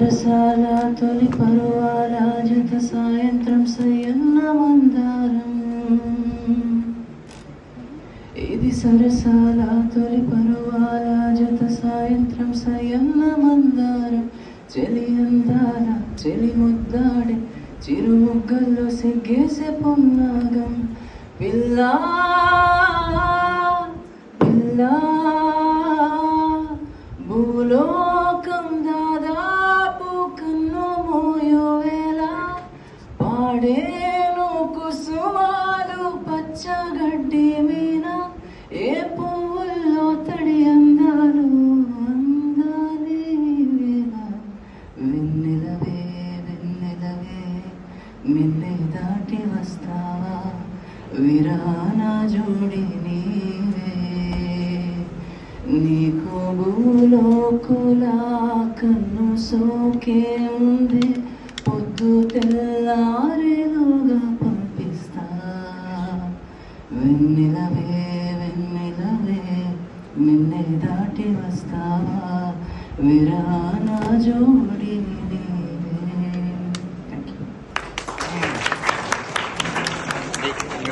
రసాల తొలి పరువాల జత సాయంత్రం సయ్యన్న మందారం. ఇది సరసాల తొలి పరువాల జత సాయంత్రం సయ్యన్న మందారం. చెలి అందాల చెలి ముద్దాడే చిరు ముగ్గల్లో సిగ్గేసే పొన్నాగం. పిల్లా పిల్లా భూలోకం దాదాపు కన్ను మోయోవేళ పాడేను కుసుమాలు పచ్చగడ్డి మీద. ఏ పువ్వుల్లో తడి అందాలు అందాలే వేళ. వెన్నెలవే వెన్నెలవే మిన్నే దాటి వస్తావా విరాన జోడి నీవే. నీకు భూలోకులా కన్ను సోకే ఉంది పొద్దు తెల్లారేలుగా పంపిస్తా. వెన్నెలవే వెన్నెలవే నిన్నే దాటి వస్తావా విరాన జోడి.